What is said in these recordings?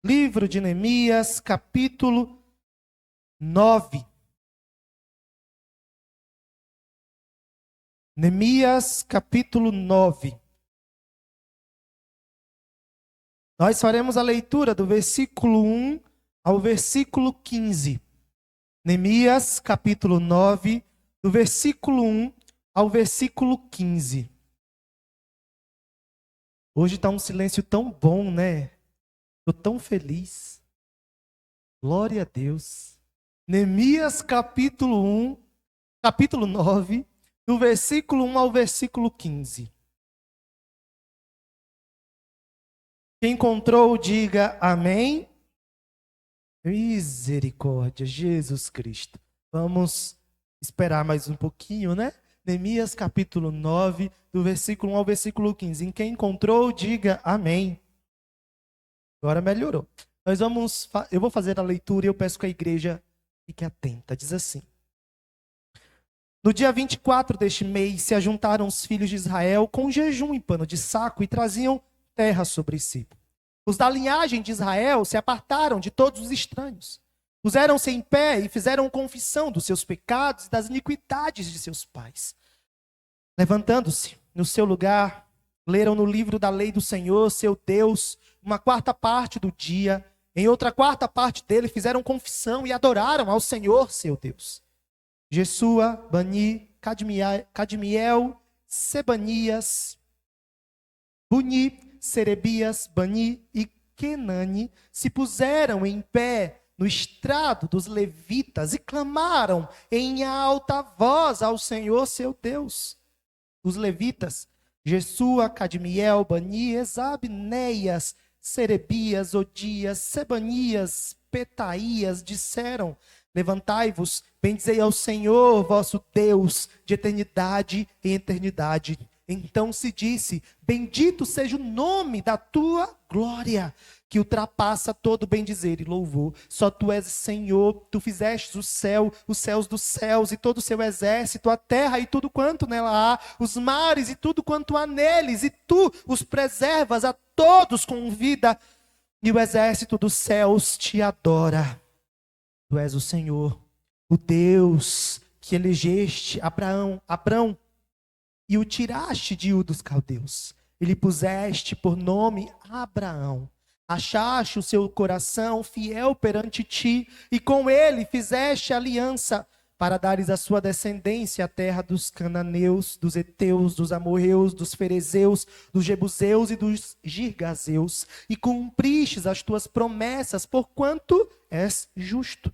Livro de Neemias, capítulo 9. Neemias, capítulo 9. Nós faremos a leitura do versículo 1 ao versículo 15. Neemias, capítulo 9, do versículo 1 ao versículo 15. Hoje está um silêncio tão bom, né? Estou tão feliz. Glória a Deus. Neemias, capítulo 9, do versículo 1 ao versículo 15. Quem encontrou, diga amém. Misericórdia, Jesus Cristo. Vamos esperar mais um pouquinho, né? Neemias, capítulo 9, do versículo 1 ao versículo 15. Em quem encontrou, diga amém. Agora melhorou. Eu vou fazer a leitura e eu peço que a igreja fique atenta. Diz assim: No dia 24 deste mês se ajuntaram os filhos de Israel com jejum em pano de saco e traziam terra sobre si. Os da linhagem de Israel se apartaram de todos os estranhos. Puseram-se em pé e fizeram confissão dos seus pecados e das iniquidades de seus pais. Levantando-se no seu lugar, leram no livro da lei do Senhor, seu Deus, uma quarta parte do dia. Em outra quarta parte dele fizeram confissão e adoraram ao Senhor, seu Deus. Jesua, Bani, Cadmiel, Sebanias, Buni, Serebias, Bani e Kenani se puseram em pé no estrado dos levitas e clamaram em alta voz ao Senhor seu Deus. Os levitas, Jesua, Cadmiel, Bani, Esabneias, Serebias, Odias, Sebanias, Petaías, disseram: Levantai-vos, bendizei ao Senhor, vosso Deus, de eternidade em eternidade. Então se disse: Bendito seja o nome da tua glória, que ultrapassa todo bendizer e louvor. Só tu és Senhor, tu fizestes o céu, os céus dos céus e todo o seu exército, a terra e tudo quanto nela há, os mares e tudo quanto há neles, e tu os preservas a todos com vida, e o exército dos céus te adora. Tu és o Senhor, o Deus que elegeste Abrão, e o tiraste de Ur dos caldeus. E lhe puseste por nome Abraão. Achaste o seu coração fiel perante ti, e com ele fizeste aliança, para dares à sua descendência a terra dos cananeus, dos heteus, dos amorreus, dos ferezeus, dos jebuseus e dos girgazeus. E cumpristes as tuas promessas, porquanto és justo.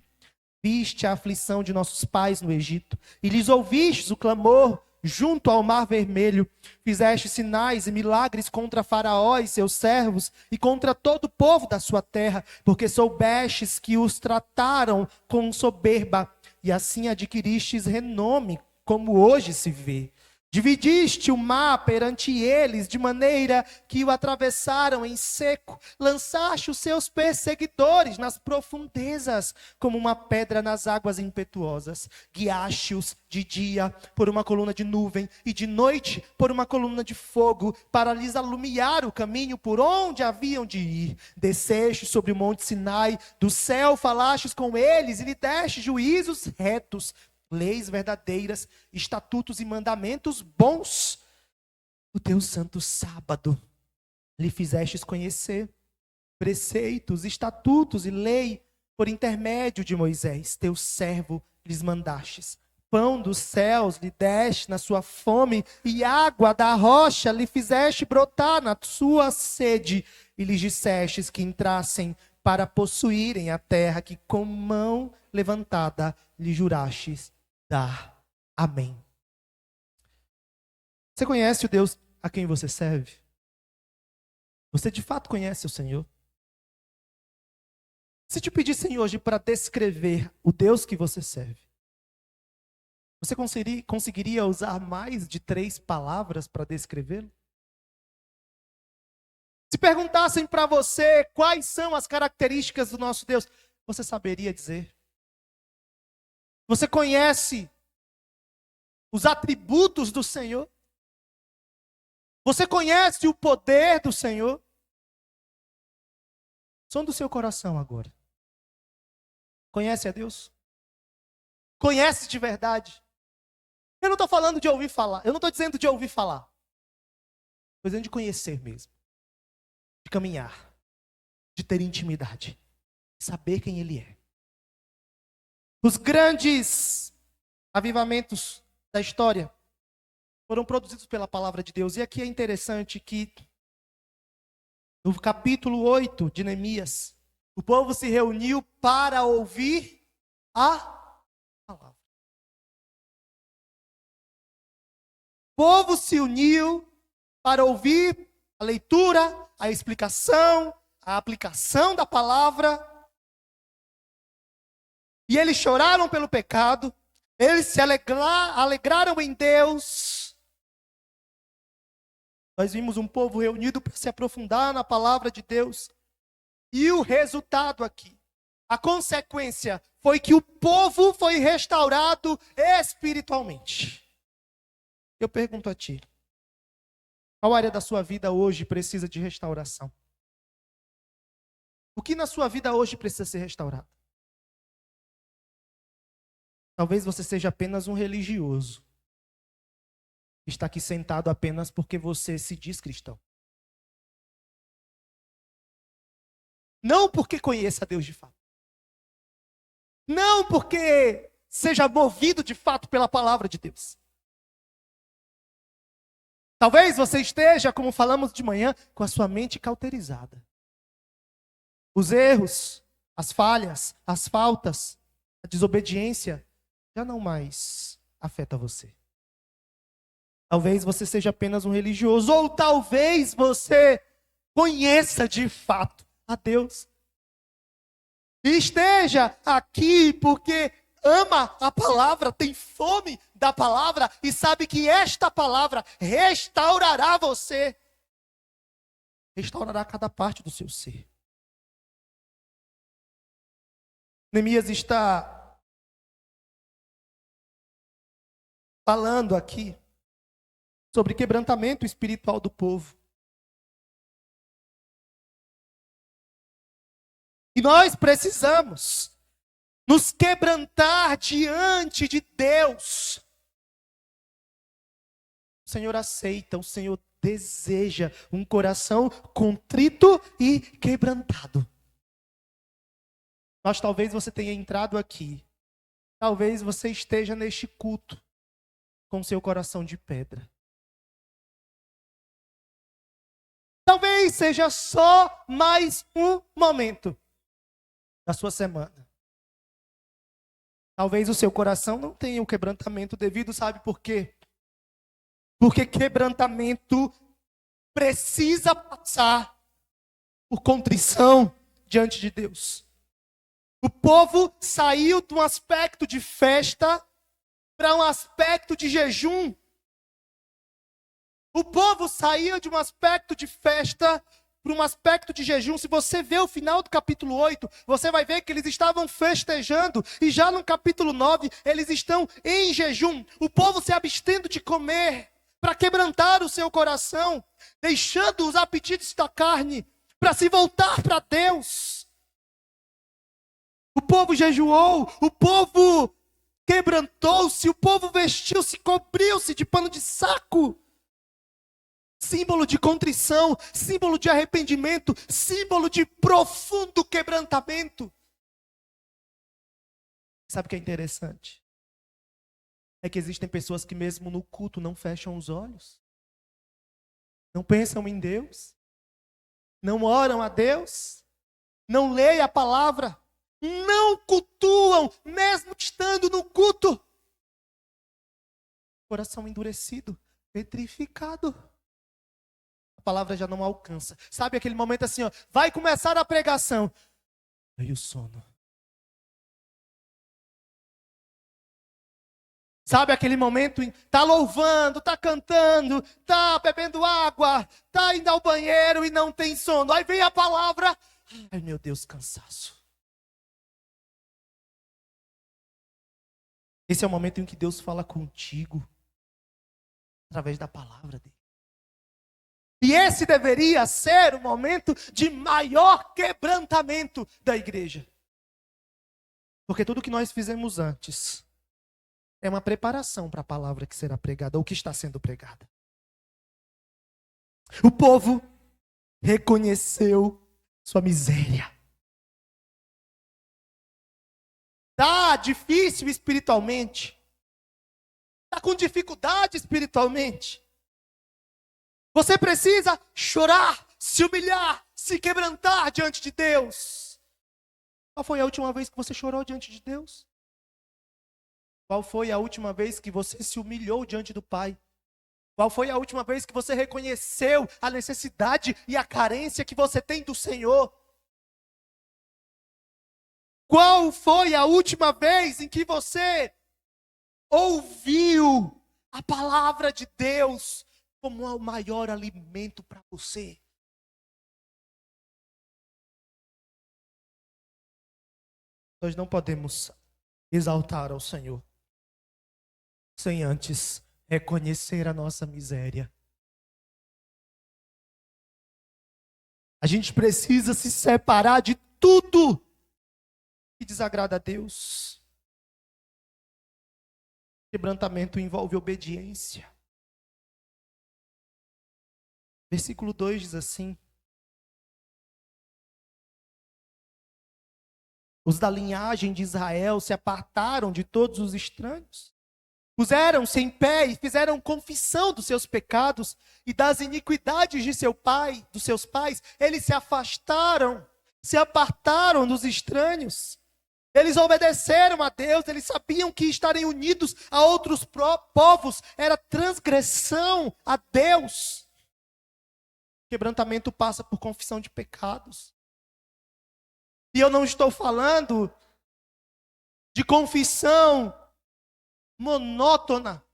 Viste a aflição de nossos pais no Egito, e lhes ouvistes o clamor junto ao mar vermelho. Fizeste sinais e milagres contra Faraó e seus servos, e contra todo o povo da sua terra, porque soubestes que os trataram com soberba, e assim adquiristes renome, como hoje se vê. Dividiste o mar perante eles, de maneira que o atravessaram em seco. Lançaste os seus perseguidores nas profundezas, como uma pedra nas águas impetuosas. Guiaste-os de dia por uma coluna de nuvem, e de noite por uma coluna de fogo, para lhes alumiar o caminho por onde haviam de ir. Desceste sobre o monte Sinai, do céu falastes com eles, e lhe deste juízos retos, leis verdadeiras, estatutos e mandamentos bons. O teu santo sábado lhe fizestes conhecer, preceitos, estatutos e lei por intermédio de Moisés, teu servo, lhes mandastes. Pão dos céus lhe deste na sua fome, e água da rocha lhe fizeste brotar na sua sede, e lhes dissestes que entrassem para possuírem a terra que com mão levantada lhe jurastes dar. Amém. Você conhece o Deus a quem você serve? Você de fato conhece o Senhor? Se te pedissem hoje para descrever o Deus que você serve, você conseguiria usar mais de 3 palavras para descrevê-lo? Se perguntassem para você quais são as características do nosso Deus, você saberia dizer? Você conhece os atributos do Senhor? Você conhece o poder do Senhor? som do seu coração agora. Conhece a Deus? Conhece de verdade? Eu não estou falando de ouvir falar. Eu não estou dizendo de ouvir falar. Estou dizendo de conhecer mesmo. De caminhar. De ter intimidade. De saber quem Ele é. Os grandes avivamentos da história foram produzidos pela palavra de Deus. E aqui é interessante que no capítulo 8 de Neemias, o povo se reuniu para ouvir a palavra. O povo se uniu para ouvir a leitura, a explicação, a aplicação da palavra. E eles choraram pelo pecado, eles se alegraram em Deus. Nós vimos um povo reunido para se aprofundar na palavra de Deus. E o resultado aqui, a consequência, foi que o povo foi restaurado espiritualmente. Eu pergunto a ti, qual área da sua vida hoje precisa de restauração? O que na sua vida hoje precisa ser restaurado? Talvez você seja apenas um religioso. Está aqui sentado apenas porque você se diz cristão. Não porque conheça Deus de fato. Não porque seja movido de fato pela palavra de Deus. Talvez você esteja, como falamos de manhã, com a sua mente cauterizada. Os erros, as falhas, as faltas, a desobediência já não mais afeta você. Talvez você seja apenas um religioso, ou talvez você conheça de fato a Deus. E esteja aqui porque ama a palavra, tem fome da palavra e sabe que esta palavra restaurará você. Restaurará cada parte do seu ser. Neemias está falando aqui sobre quebrantamento espiritual do povo. E nós precisamos nos quebrantar diante de Deus. O Senhor aceita, o Senhor deseja um coração contrito e quebrantado. Mas talvez você tenha entrado aqui, talvez você esteja neste culto com seu coração de pedra. Talvez seja só mais um momento da sua semana. Talvez o seu coração não tenha o quebrantamento devido, sabe por quê? Porque quebrantamento precisa passar por contrição diante de Deus. O povo saiu de um aspecto de festa para um aspecto de jejum. O povo saiu de um aspecto de festa para um aspecto de jejum. Se você ver o final do capítulo 8, você vai ver que eles estavam festejando. E já no capítulo 9, eles estão em jejum. O povo se abstendo de comer para quebrantar o seu coração, deixando os apetites da carne para se voltar para Deus. O povo jejuou, o povo quebrantou-se, o povo vestiu-se, cobriu-se de pano de saco. Símbolo de contrição, símbolo de arrependimento, símbolo de profundo quebrantamento. Sabe o que é interessante? É que existem pessoas que mesmo no culto não fecham os olhos. Não pensam em Deus. Não oram a Deus. Não leem a palavra. Não cultuam, mesmo estando no culto. Coração endurecido, petrificado. A palavra já não alcança. Sabe aquele momento assim, ó, vai começar a pregação. Aí o sono. Sabe aquele momento em tá louvando, tá cantando, tá bebendo água, tá indo ao banheiro e não tem sono. Aí vem a palavra. Ai, meu Deus, cansaço. Esse é o momento em que Deus fala contigo através da palavra dele. E esse deveria ser o momento de maior quebrantamento da igreja. Porque tudo que nós fizemos antes é uma preparação para a palavra que será pregada, ou que está sendo pregada. O povo reconheceu sua miséria. Está difícil espiritualmente. Está com dificuldade espiritualmente. Você precisa chorar, se humilhar, se quebrantar diante de Deus. Qual foi a última vez que você chorou diante de Deus? Qual foi a última vez que você se humilhou diante do Pai? Qual foi a última vez que você reconheceu a necessidade e a carência que você tem do Senhor? Qual foi a última vez em que você ouviu a palavra de Deus como o maior alimento para você? Nós não podemos exaltar ao Senhor sem antes reconhecer a nossa miséria. A gente precisa se separar de tudo que desagrada a Deus. Quebrantamento envolve obediência. Versículo 2 diz assim: os da linhagem de Israel se apartaram de todos os estranhos, puseram-se em pé e fizeram confissão dos seus pecados e das iniquidades de dos seus pais. Eles se afastaram, se apartaram dos estranhos. Eles obedeceram a Deus, eles sabiam que estarem unidos a outros povos era transgressão a Deus. Quebrantamento passa por confissão de pecados. E eu não estou falando de confissão monótona.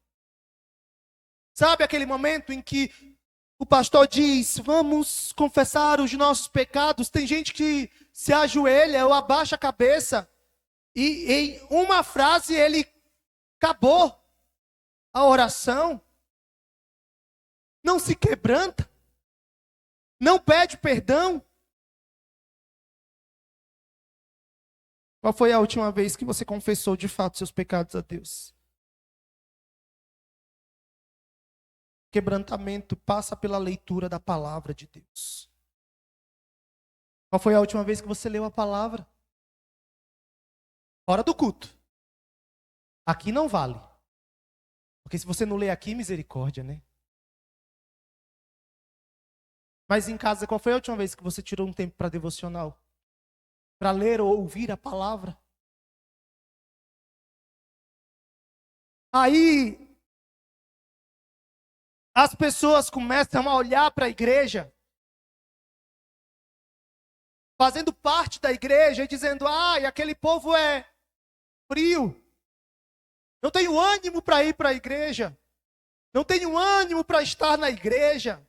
Sabe aquele momento em que o pastor diz, vamos confessar os nossos pecados? Tem gente que se ajoelha ou abaixa a cabeça e em uma frase ele acabou a oração. Não se quebranta. Não pede perdão. Qual foi a última vez que você confessou de fato seus pecados a Deus? Quebrantamento passa pela leitura da palavra de Deus. Qual foi a última vez que você leu a palavra? Hora do culto. Aqui não vale. Porque se você não lê aqui, misericórdia, né? Mas em casa, qual foi a última vez que você tirou um tempo para devocional? Para ler ou ouvir a palavra? Aí, as pessoas começam a olhar para a igreja, fazendo parte da igreja e dizendo, aquele povo é frio. Não tenho ânimo para ir para a igreja. Não tenho ânimo para estar na igreja.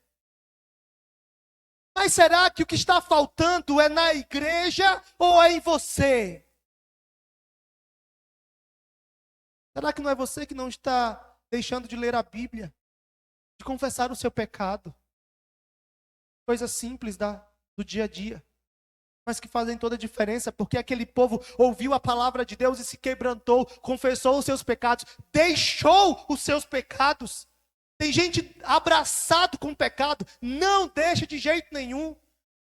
Mas será que o que está faltando é na igreja ou é em você? Será que não é você que não está deixando de ler a Bíblia? De confessar o seu pecado? Coisas simples do dia a dia, mas que fazem toda a diferença, porque aquele povo ouviu a palavra de Deus e se quebrantou, confessou os seus pecados, deixou os seus pecados. Tem gente abraçado com o pecado, não deixa de jeito nenhum.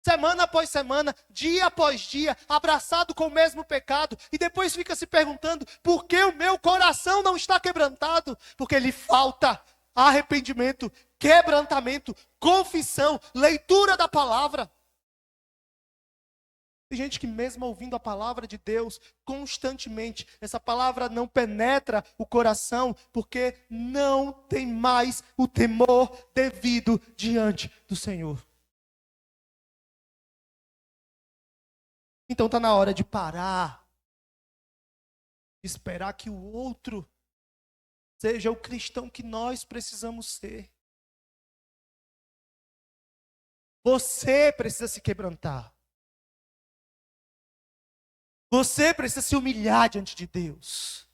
Semana após semana, dia após dia, abraçado com o mesmo pecado. E depois fica se perguntando, por que o meu coração não está quebrantado? Porque lhe falta arrependimento, quebrantamento, confissão, leitura da palavra. Tem gente que mesmo ouvindo a palavra de Deus constantemente, essa palavra não penetra o coração, porque não tem mais o temor devido diante do Senhor. Então está na hora de parar, de esperar que o outro seja o cristão que nós precisamos ser. Você precisa se quebrantar. Você precisa se humilhar diante de Deus.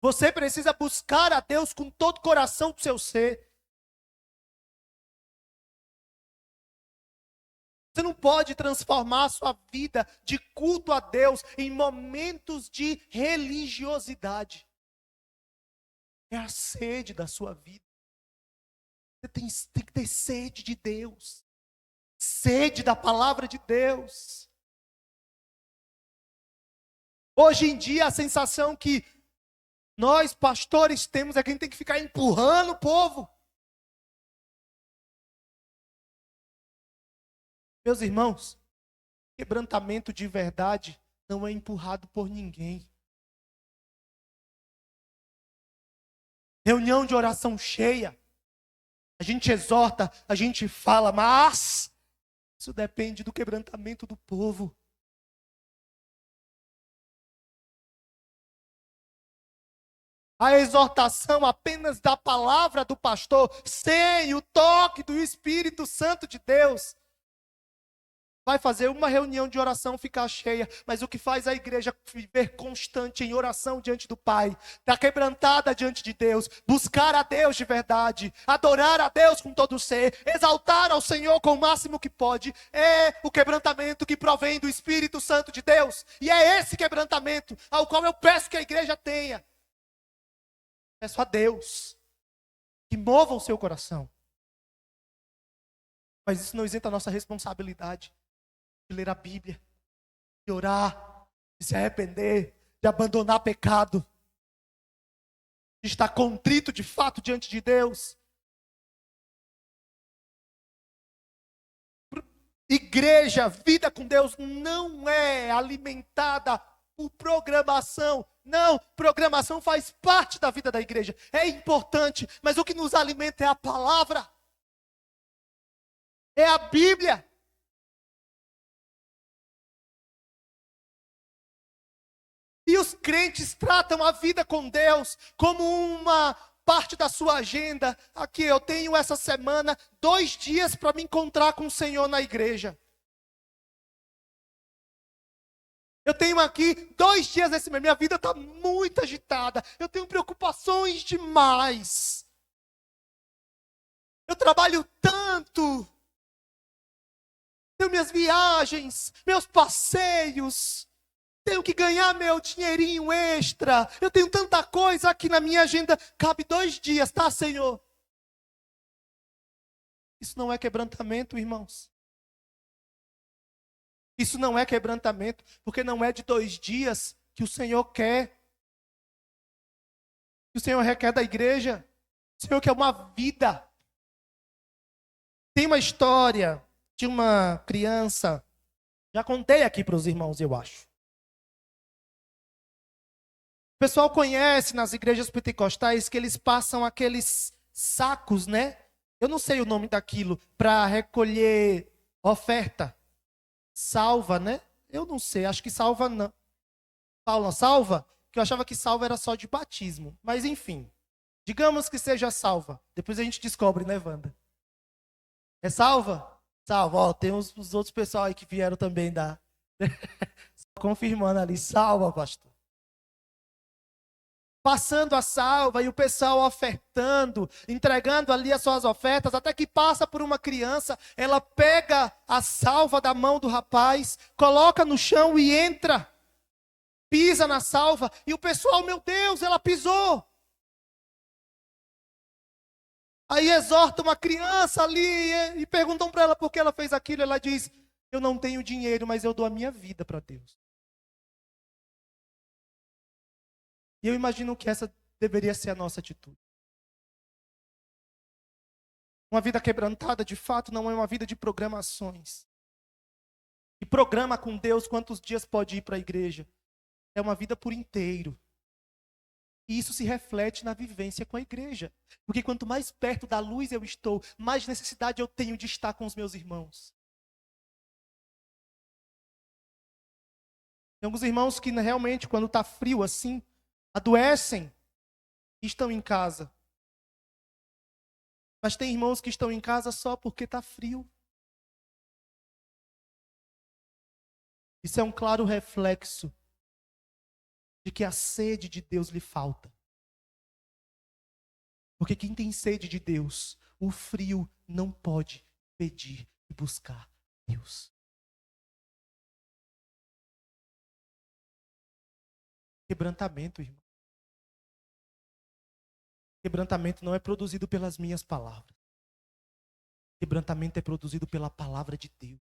Você precisa buscar a Deus com todo o coração do seu ser. Você não pode transformar a sua vida de culto a Deus em momentos de religiosidade. É a sede da sua vida. Você tem que ter sede de Deus. Sede da palavra de Deus. Hoje em dia a sensação que nós pastores temos é que a gente tem que ficar empurrando o povo. Meus irmãos, quebrantamento de verdade não é empurrado por ninguém. Reunião de oração cheia. A gente exorta, a gente fala, mas isso depende do quebrantamento do povo. A exortação apenas da palavra do pastor, sem o toque do Espírito Santo de Deus, vai fazer uma reunião de oração ficar cheia, mas o que faz a igreja viver constante em oração diante do Pai, estar quebrantada diante de Deus, buscar a Deus de verdade, adorar a Deus com todo o ser, exaltar ao Senhor com o máximo que pode, é o quebrantamento que provém do Espírito Santo de Deus, e é esse quebrantamento ao qual eu peço que a igreja tenha. Peço a Deus que mova o seu coração. Mas isso não isenta a nossa responsabilidade de ler a Bíblia, de orar, de se arrepender, de abandonar pecado, de estar contrito de fato diante de Deus. Igreja, vida com Deus não é alimentada por programação. Não, programação faz parte da vida da igreja. É importante, mas o que nos alimenta é a palavra. É a Bíblia. E os crentes tratam a vida com Deus como uma parte da sua agenda. Aqui eu tenho essa semana 2 dias para me encontrar com o Senhor na igreja. Eu tenho aqui 2 dias nesse mês. Minha vida está muito agitada. Eu tenho preocupações demais. Eu trabalho tanto. Tenho minhas viagens, meus passeios. Tenho que ganhar meu dinheirinho extra. Eu tenho tanta coisa aqui na minha agenda. Cabe 2 dias, tá, Senhor? Isso não é quebrantamento, irmãos. Isso não é quebrantamento, porque não é de 2 dias que o Senhor quer. Que o Senhor requer da igreja. O Senhor quer uma vida. Tem uma história de uma criança. Já contei aqui para os irmãos, eu acho. O pessoal conhece nas igrejas pentecostais que eles passam aqueles sacos, né? Eu não sei o nome daquilo, para recolher oferta. Salva, né? Eu não sei, acho que salva não. Paula, salva? Que eu achava que salva era só de batismo. Mas enfim, digamos que seja salva. Depois a gente descobre, né, Wanda? É salva? Salva. Ó, tem os outros pessoal aí que vieram também da... confirmando ali, salva, pastor. Passando a salva e o pessoal ofertando, entregando ali as suas ofertas, até que passa por uma criança, ela pega a salva da mão do rapaz, coloca no chão e entra, pisa na salva, e o pessoal, meu Deus, ela pisou. Aí exorta uma criança ali e perguntam para ela por que ela fez aquilo, ela diz, eu não tenho dinheiro, mas eu dou a minha vida para Deus. E eu imagino que essa deveria ser a nossa atitude. Uma vida quebrantada, de fato, não é uma vida de programações. E programa com Deus quantos dias pode ir para a igreja. É uma vida por inteiro. E isso se reflete na vivência com a igreja. Porque quanto mais perto da luz eu estou, mais necessidade eu tenho de estar com os meus irmãos. Tem alguns irmãos que realmente, quando está frio assim, adoecem e estão em casa. Mas tem irmãos que estão em casa só porque está frio. Isso é um claro reflexo de que a sede de Deus lhe falta. Porque quem tem sede de Deus, o frio não pode pedir e buscar Deus. Quebrantamento, irmão. Quebrantamento não é produzido pelas minhas palavras. Quebrantamento é produzido pela palavra de Deus.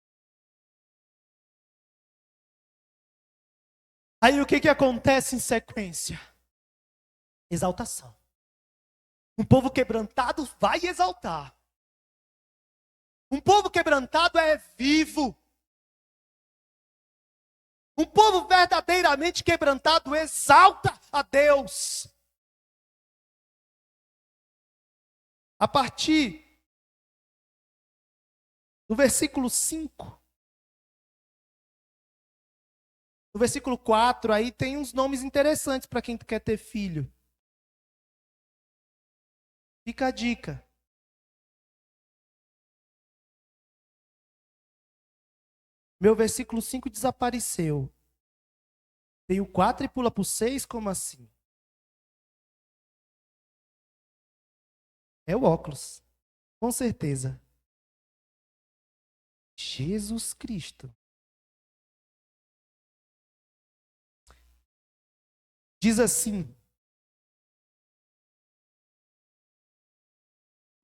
Aí o que acontece em sequência? Exaltação. Um povo quebrantado vai exaltar. Um povo quebrantado é vivo. Um povo verdadeiramente quebrantado exalta a Deus. A partir do versículo 5. No versículo 4, aí tem uns nomes interessantes para quem quer ter filho. Fica a dica. Meu versículo 5 desapareceu. Tem o 4 e pula para o 6, como assim? É o óculos, com certeza. Jesus Cristo. Diz assim: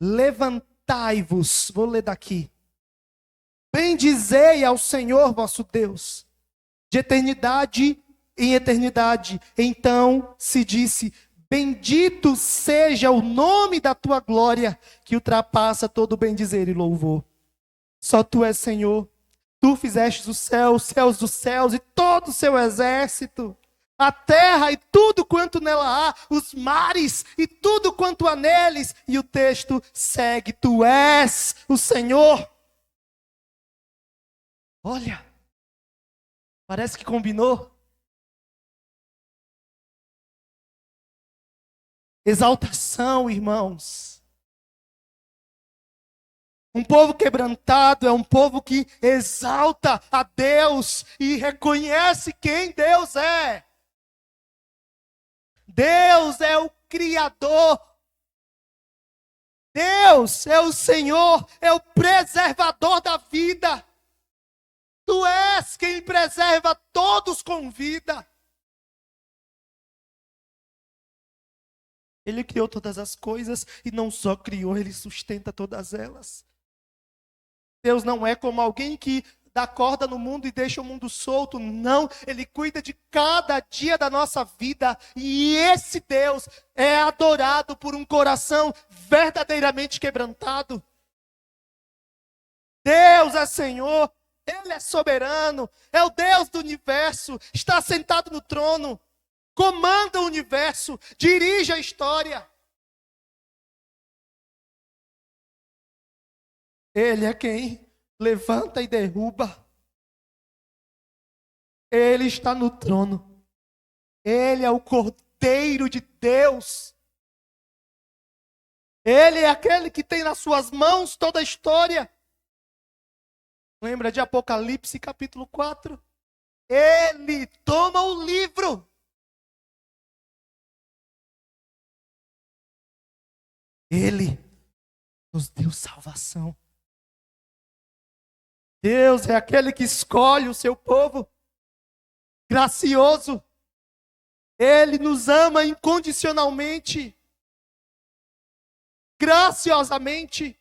levantai-vos, vou ler daqui. Bendizei ao Senhor vosso Deus, de eternidade em eternidade. Então se disse: bendito seja o nome da tua glória, que ultrapassa todo o bendizer e louvor. Só tu és Senhor. Tu fizestes os céus dos céus e todo o seu exército, a terra e tudo quanto nela há, os mares e tudo quanto há neles. E o texto segue: tu és o Senhor. Olha, parece que combinou. Exaltação, irmãos. Um povo quebrantado é um povo que exalta a Deus e reconhece quem Deus é. Deus é o Criador. Deus é o Senhor, é o preservador da vida. Tu és quem preserva todos com vida. Ele criou todas as coisas e não só criou, ele sustenta todas elas. Deus não é como alguém que dá corda no mundo e deixa o mundo solto. Não, ele cuida de cada dia da nossa vida. E esse Deus é adorado por um coração verdadeiramente quebrantado. Deus é Senhor, Ele é soberano, é o Deus do universo, está sentado no trono, comanda o universo, dirige a história. Ele é quem levanta e derruba. Ele está no trono. Ele é o Cordeiro de Deus. Ele é aquele que tem nas suas mãos toda a história. Lembra de Apocalipse capítulo 4? Ele toma o livro. Ele nos deu salvação. Deus é aquele que escolhe o seu povo. Gracioso. Ele nos ama incondicionalmente. Graciosamente.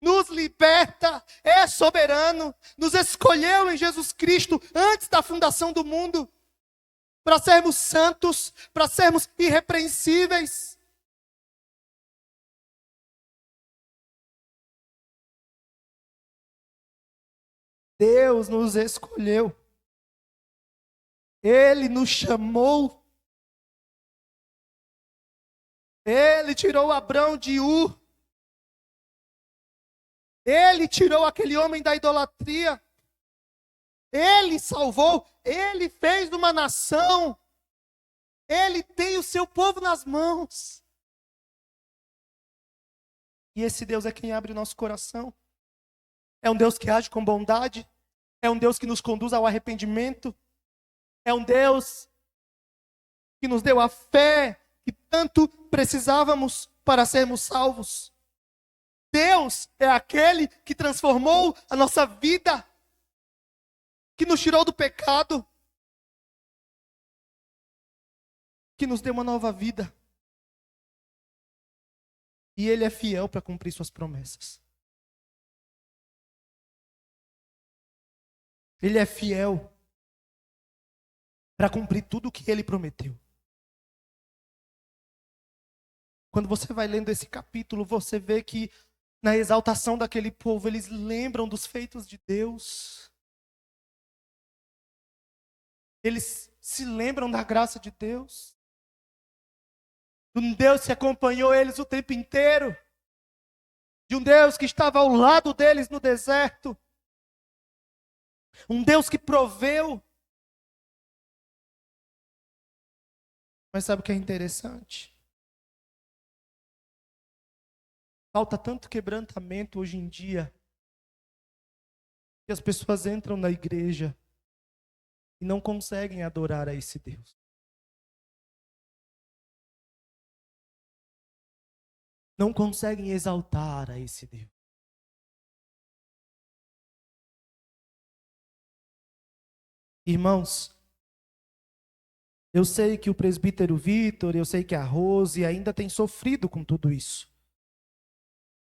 Nos liberta, é soberano, nos escolheu em Jesus Cristo antes da fundação do mundo, para sermos santos, para sermos irrepreensíveis. Deus nos escolheu, Ele nos chamou, Ele tirou Abrão de Ur, Ele tirou aquele homem da idolatria. Ele salvou. Ele fez uma nação. Ele tem o seu povo nas mãos. E esse Deus é quem abre o nosso coração. É um Deus que age com bondade. É um Deus que nos conduz ao arrependimento. É um Deus que nos deu a fé que tanto precisávamos. para sermos salvos. Deus é aquele que transformou a nossa vida, que nos tirou do pecado, que nos deu uma nova vida. E Ele é fiel para cumprir suas promessas. Ele é fiel para cumprir tudo o que Ele prometeu. Quando você vai lendo esse capítulo, você vê que na exaltação daquele povo, eles lembram dos feitos de Deus. Eles se lembram da graça de Deus. De um Deus que acompanhou eles o tempo inteiro. De um Deus que estava ao lado deles no deserto. Um Deus que proveu. Mas sabe o que é interessante? Falta tanto quebrantamento hoje em dia, que as pessoas entram na igreja e não conseguem adorar a esse Deus. Não conseguem exaltar a esse Deus. Irmãos, eu sei que o presbítero Vitor, eu sei que a Rose ainda tem sofrido com tudo isso.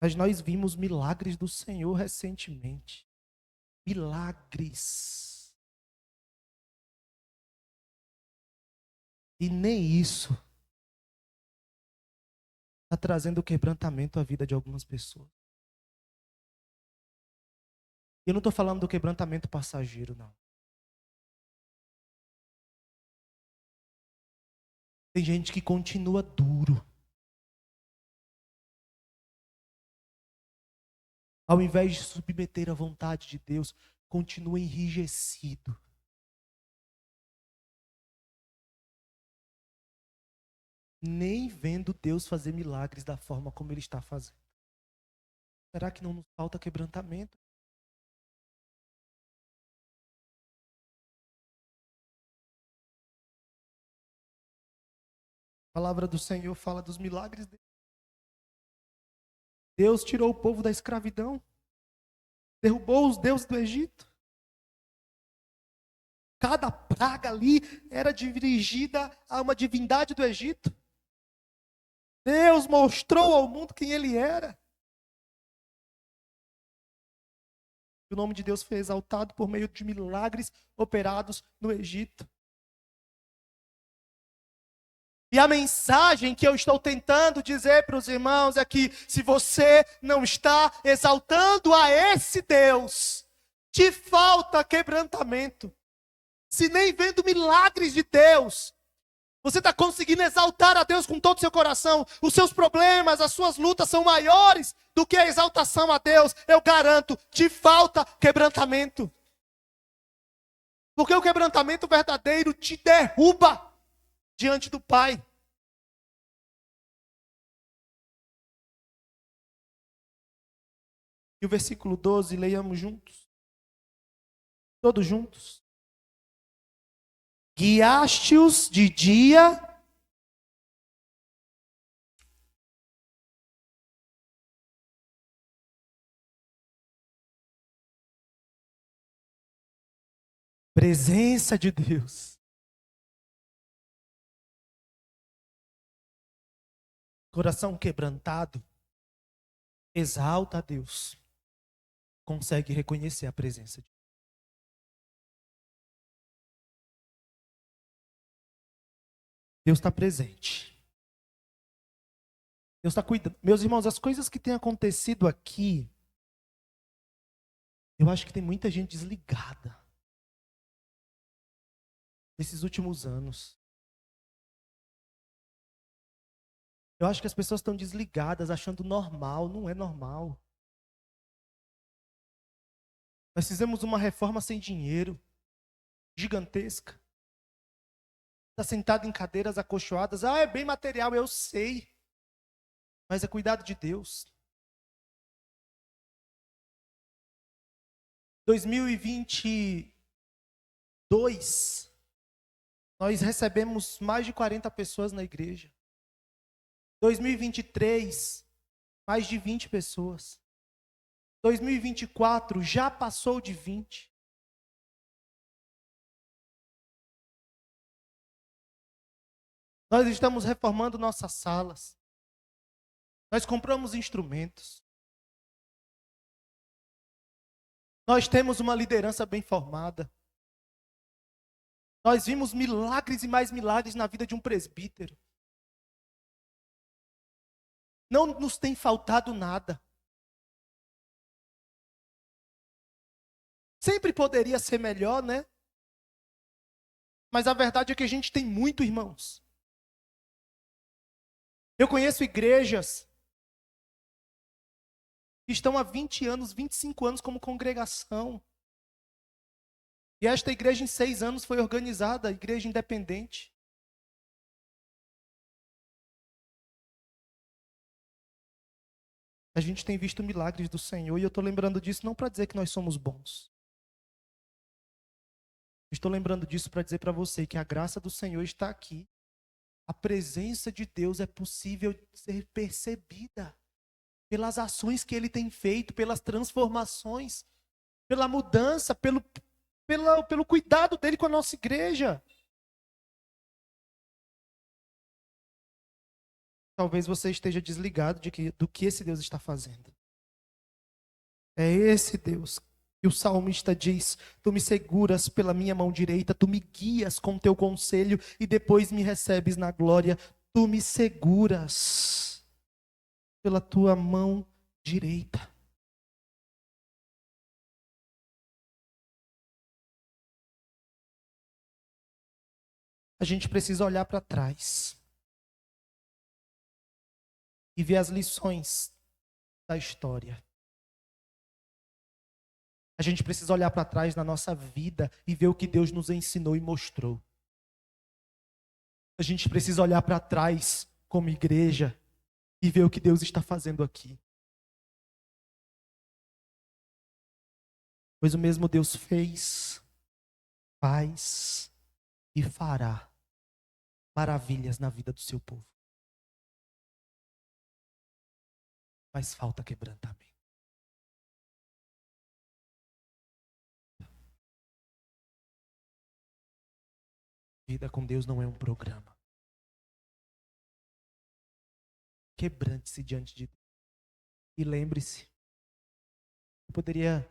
Mas nós vimos milagres do Senhor recentemente. Milagres. E nem isso está trazendo quebrantamento à vida de algumas pessoas. Eu não estou falando do quebrantamento passageiro, não. Tem gente que continua duro. Ao invés de submeter à vontade de Deus, continua enrijecido. Nem vendo Deus fazer milagres da forma como Ele está fazendo. Será que não nos falta quebrantamento? A palavra do Senhor fala dos milagres dele. Deus tirou o povo da escravidão. Derrubou os deuses do Egito. Cada praga ali era dirigida a uma divindade do Egito. Deus mostrou ao mundo quem Ele era. O nome de Deus foi exaltado por meio de milagres operados no Egito. E a mensagem que eu estou tentando dizer para os irmãos é que se você não está exaltando a esse Deus, te falta quebrantamento. Se nem vendo milagres de Deus, você está conseguindo exaltar a Deus com todo o seu coração, os seus problemas, as suas lutas são maiores do que a exaltação a Deus, eu garanto, te falta quebrantamento. Porque o quebrantamento verdadeiro te derruba diante do Pai. E o versículo 12, leiamos juntos. Todos juntos. Guiaste-os de dia presença de Deus. Coração quebrantado exalta a Deus. Consegue reconhecer a presença de Deus. Deus está presente. Deus está cuidando. Meus irmãos, as coisas que têm acontecido aqui, eu acho que tem muita gente desligada nesses últimos anos. Eu acho que as pessoas estão desligadas, achando normal. Não é normal. Nós fizemos uma reforma sem dinheiro, gigantesca. Está sentado em cadeiras acolchoadas. Ah, é bem material, eu sei. Mas é cuidado de Deus. 2022, nós recebemos mais de 40 pessoas na igreja. 2023, mais de 20 pessoas. 2024 já passou de 20. Nós estamos reformando nossas salas. Nós compramos instrumentos. Nós temos uma liderança bem formada. Nós vimos milagres e mais milagres na vida de um presbítero. Não nos tem faltado nada. Sempre poderia ser melhor, né? Mas a verdade é que a gente tem muito, irmãos. Eu conheço igrejas que estão há 20 anos, 25 anos como congregação. E esta igreja em 6 anos foi organizada, igreja independente. A gente tem visto milagres do Senhor e eu estou lembrando disso não para dizer que nós somos bons. Estou lembrando disso para dizer para você que a graça do Senhor está aqui. A presença de Deus é possível ser percebida pelas ações que Ele tem feito, pelas transformações, pela mudança, pelo cuidado dEle com a nossa igreja. Talvez você esteja desligado do que esse Deus está fazendo. É esse Deus. E o salmista diz: tu me seguras pela minha mão direita, tu me guias com teu conselho e depois me recebes na glória. Tu me seguras pela tua mão direita. A gente precisa olhar para trás e ver as lições da história. A gente precisa olhar para trás na nossa vida e ver o que Deus nos ensinou e mostrou. A gente precisa olhar para trás como igreja e ver o que Deus está fazendo aqui. Pois o mesmo Deus fez, faz e fará maravilhas na vida do seu povo. Mas falta quebrantamento. Vida com Deus não é um programa. Quebrante-se diante de Deus. E lembre-se, eu poderia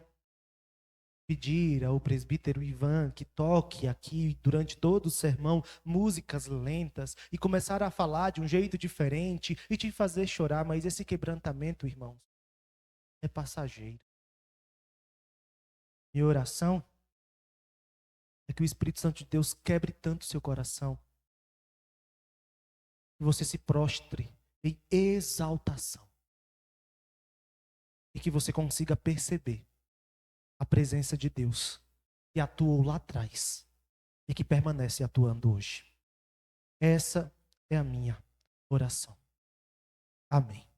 pedir ao presbítero Ivan que toque aqui durante todo o sermão músicas lentas e começar a falar de um jeito diferente e te fazer chorar, mas esse quebrantamento, irmãos, é passageiro. Minha oração é que o Espírito Santo de Deus quebre tanto o seu coração que você se prostre em exaltação e que você consiga perceber a presença de Deus que atuou lá atrás e que permanece atuando hoje. Essa é a minha oração. Amém.